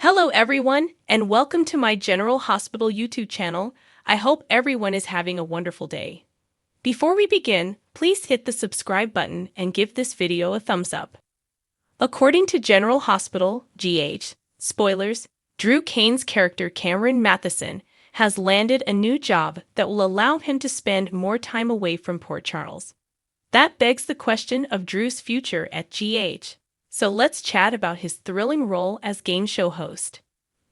Hello everyone, and welcome to my General Hospital YouTube channel. I hope everyone is having a wonderful day. Before we begin, please hit the subscribe button and give this video a thumbs up. According to General Hospital, GH, spoilers, Drew Kane's character Cameron Mathison has landed a new job that will allow him to spend more time away from Port Charles. That begs the question of Drew's future at GH. So let's chat about his thrilling role as game show host.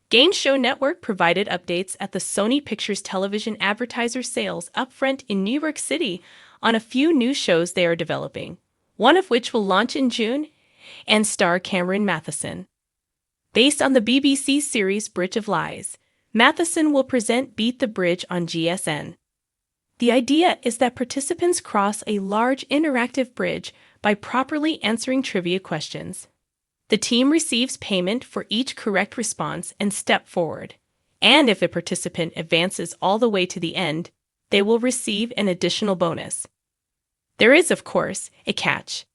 Game Show Network provided updates at the Sony Pictures television advertiser sales upfront in New York City on a few new shows they are developing, one of which will launch in June and star Cameron Mathison. Based on the BBC series Bridge of Lies, Mathison will present Beat the Bridge on GSN. The idea is that participants cross a large interactive bridge by properly answering trivia questions. The team receives payment for each correct response and step forward, and if a participant advances all the way to the end, they will receive an additional bonus. There is, of course, a catch.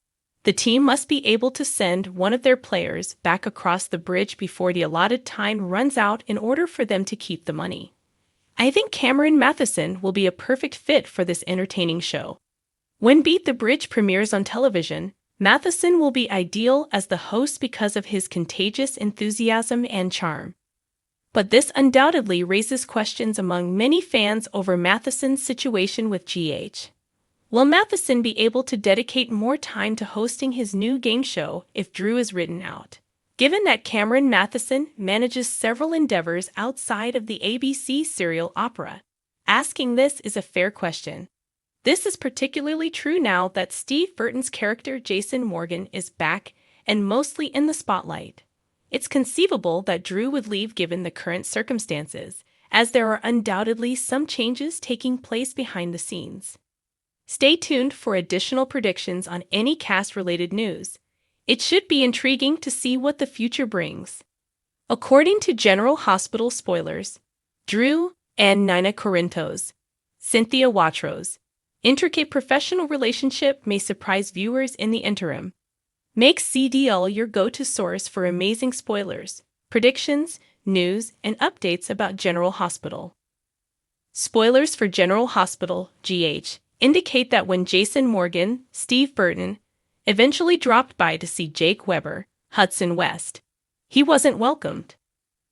The team must be able to send one of their players back across the bridge before the allotted time runs out in order for them to keep the money. I think Cameron Mathison will be a perfect fit for this entertaining show. When Beat the Bridge premieres on television, Mathison will be ideal as the host because of his contagious enthusiasm and charm. But this undoubtedly raises questions among many fans over Mathison's situation with GH. Will Mathison be able to dedicate more time to hosting his new game show if Drew is written out? Given that Cameron Mathison manages several endeavors outside of the ABC serial opera, asking this is a fair question. This is particularly true now that Steve Burton's character Jason Morgan is back and mostly in the spotlight. It's conceivable that Drew would leave given the current circumstances, as there are undoubtedly some changes taking place behind the scenes. Stay tuned for additional predictions on any cast-related news. It should be intriguing to see what the future brings. According to General Hospital spoilers, Drew and Nina Corinthos, Cynthia Watros, intricate professional relationship may surprise viewers in the interim. Make CDL your go-to source for amazing spoilers, predictions, news, and updates about General Hospital. Spoilers for General Hospital, GH, indicate that when Jason Morgan, Steve Burton, eventually dropped by to see Jake Weber, Hudson West, he wasn't welcomed.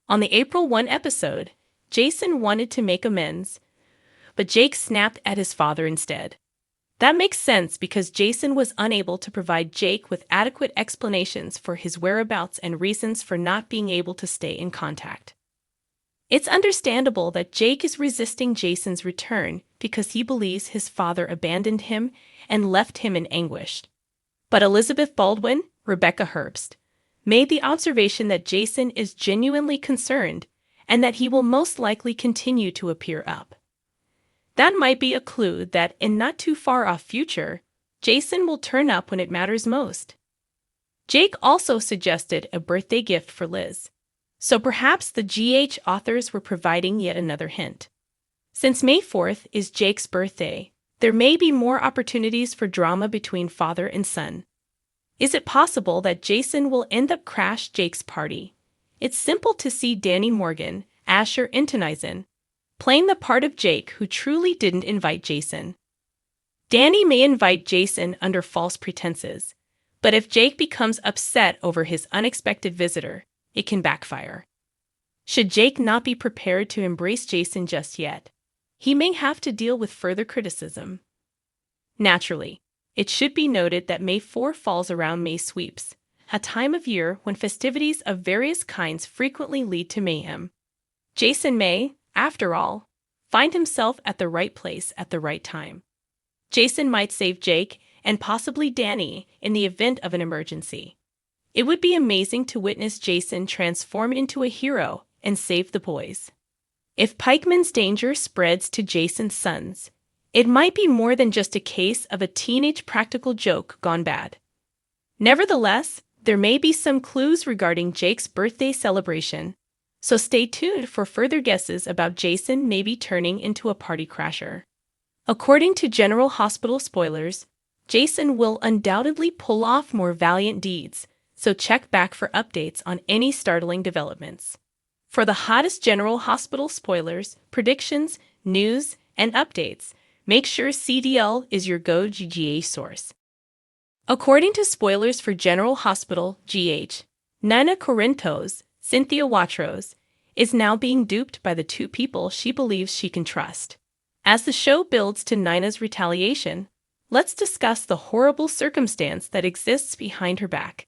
On the April 1 episode, Jason wanted to make amends, but Jake snapped at his father instead. That makes sense because Jason was unable to provide Jake with adequate explanations for his whereabouts and reasons for not being able to stay in contact. It's understandable that Jake is resisting Jason's return because he believes his father abandoned him and left him in anguish. But Elizabeth Baldwin, Rebecca Herbst, made the observation that Jason is genuinely concerned and that he will most likely continue to appear up. That might be a clue that, in not too far off future, Jason will turn up when it matters most. Jake also suggested a birthday gift for Liz, so perhaps the GH authors were providing yet another hint. Since May 4th is Jake's birthday, there may be more opportunities for drama between father and son. Is it possible that Jason will end up crash Jake's party? It's simple to see Danny Morgan, Asher Intenizen, playing the part of Jake who truly didn't invite Jason. Danny may invite Jason under false pretenses, but if Jake becomes upset over his unexpected visitor, it can backfire. Should Jake not be prepared to embrace Jason just yet, he may have to deal with further criticism. Naturally, it should be noted that May 4 falls around May sweeps, a time of year when festivities of various kinds frequently lead to mayhem. Jason may, after all, find himself at the right place at the right time. Jason might save Jake and possibly Danny in the event of an emergency. It would be amazing to witness Jason transform into a hero and save the boys. If Pikeman's danger spreads to Jason's sons, it might be more than just a case of a teenage practical joke gone bad. Nevertheless, there may be some clues regarding Jake's birthday celebration, so stay tuned for further guesses about Jason maybe turning into a party crasher. According to General Hospital spoilers, Jason will undoubtedly pull off more valiant deeds, so check back for updates on any startling developments. For the hottest General Hospital spoilers, predictions, news, and updates, make sure CDL is your go-GH source. According to spoilers for General Hospital GH, Nina Corinthos, Cynthia Watros, is now being duped by the two people she believes she can trust. As the show builds to Nina's retaliation, let's discuss the horrible circumstance that exists behind her back.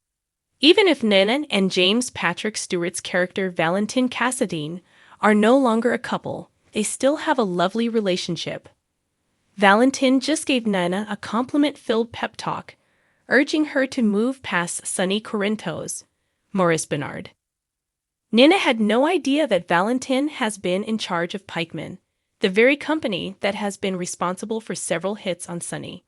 Even if Nina and James Patrick Stewart's character Valentin Cassadine are no longer a couple, they still have a lovely relationship. Valentin just gave Nina a compliment-filled pep talk, urging her to move past Sonny Corinthos, Maurice Bernard. Nina had no idea that Valentin has been in charge of Pikeman, the very company that has been responsible for several hits on Sonny.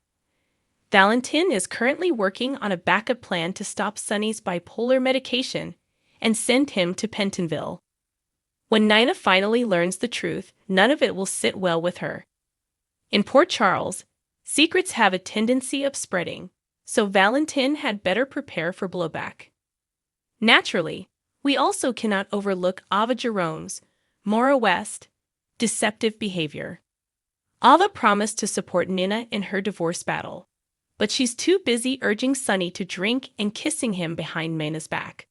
Valentin is currently working on a backup plan to stop Sonny's bipolar medication and send him to Pentonville. When Nina finally learns the truth, none of it will sit well with her. In Port Charles, secrets have a tendency of spreading, so Valentin had better prepare for blowback. Naturally, we also cannot overlook Ava Jerome's, Maura West, deceptive behavior. Ava promised to support Nina in her divorce battle, but she's too busy urging Sonny to drink and kissing him behind Nina's back.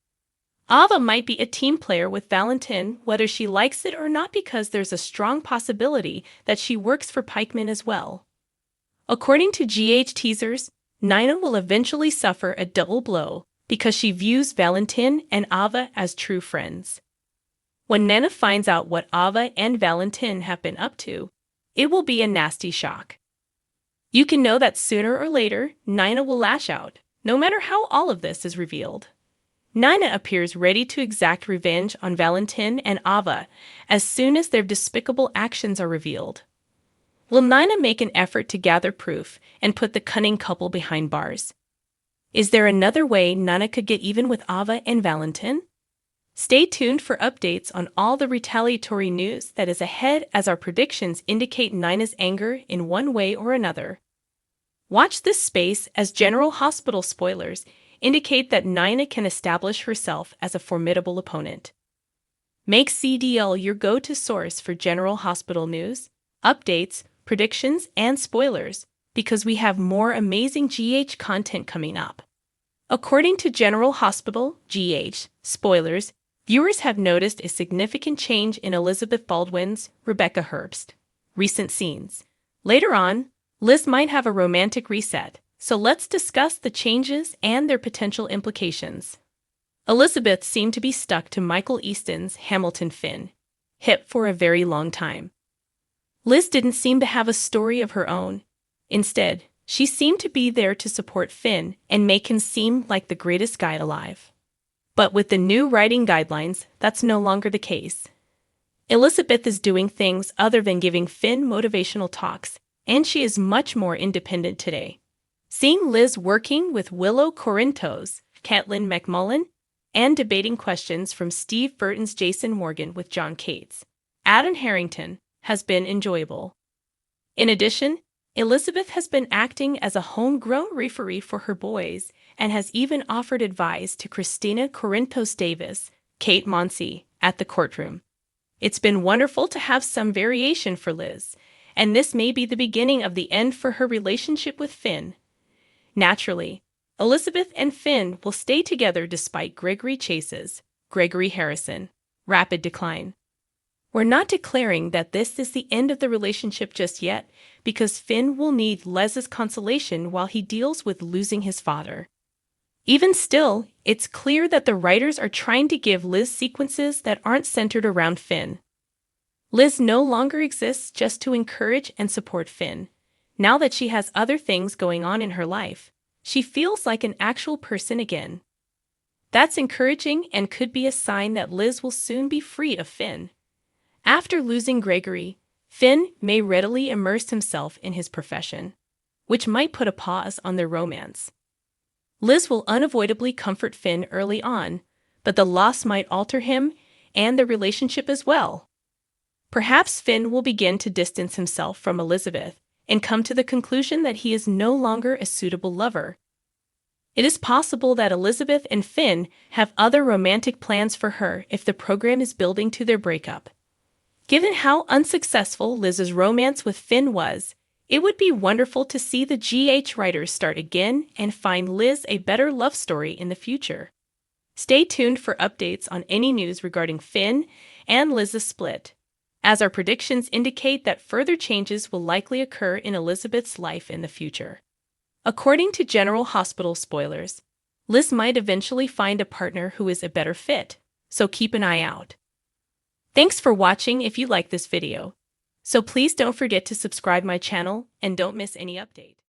Ava might be a team player with Valentin whether she likes it or not, because there's a strong possibility that she works for Pikeman as well. According to GH teasers, Nina will eventually suffer a double blow because she views Valentin and Ava as true friends. When Nina finds out what Ava and Valentin have been up to, it will be a nasty shock. You can know that sooner or later, Nina will lash out, no matter how all of this is revealed. Nina appears ready to exact revenge on Valentin and Ava as soon as their despicable actions are revealed. Will Nina make an effort to gather proof and put the cunning couple behind bars? Is there another way Nina could get even with Ava and Valentin? Stay tuned for updates on all the retaliatory news that is ahead, as our predictions indicate Nina's anger in one way or another. Watch this space, as General Hospital spoilers indicate that Nina can establish herself as a formidable opponent. Make CDL your go-to source for General Hospital news, updates, predictions, and spoilers, because we have more amazing GH content coming up. According to General Hospital GH spoilers, viewers have noticed a significant change in Elizabeth Baldwin's Rebecca Herbst recent scenes. Later on, Liz might have a romantic reset, so let's discuss the changes and their potential implications. Elizabeth seemed to be stuck to Michael Easton's Hamilton Finn, hip for a very long time. Liz didn't seem to have a story of her own. Instead, she seemed to be there to support Finn and make him seem like the greatest guy alive. But with the new writing guidelines, that's no longer the case. Elizabeth is doing things other than giving Finn motivational talks, and she is much more independent today. Seeing Liz working with Willow Corinthos, Caitlin McMullen, and debating questions from Steve Burton's Jason Morgan with John Cates, Adam Harrington, has been enjoyable. In addition, Elizabeth has been acting as a homegrown referee for her boys and has even offered advice to Christina Corinthos Davis, Kate Monsey, at the courtroom. It's been wonderful to have some variation for Liz, and this may be the beginning of the end for her relationship with Finn. Naturally, Elizabeth and Finn will stay together despite Gregory Chase's, Gregory Harrison, rapid decline. We're not declaring that this is the end of the relationship just yet, because Finn will need Liz's consolation while he deals with losing his father. Even still, it's clear that the writers are trying to give Liz sequences that aren't centered around Finn. Liz no longer exists just to encourage and support Finn. Now that she has other things going on in her life, she feels like an actual person again. That's encouraging and could be a sign that Liz will soon be free of Finn. After losing Gregory, Finn may readily immerse himself in his profession, which might put a pause on their romance. Liz will unavoidably comfort Finn early on, but the loss might alter him and their relationship as well. Perhaps Finn will begin to distance himself from Elizabeth and come to the conclusion that he is no longer a suitable lover. It is possible that Elizabeth and Finn have other romantic plans for her if the program is building to their breakup. Given how unsuccessful Liz's romance with Finn was, it would be wonderful to see the GH writers start again and find Liz a better love story in the future. Stay tuned for updates on any news regarding Finn and Liz's split, as our predictions indicate that further changes will likely occur in Elizabeth's life in the future. According to General Hospital spoilers, Liz might eventually find a partner who is a better fit, so keep an eye out. Thanks for watching if you like this video. So please don't forget to subscribe my channel and don't miss any update.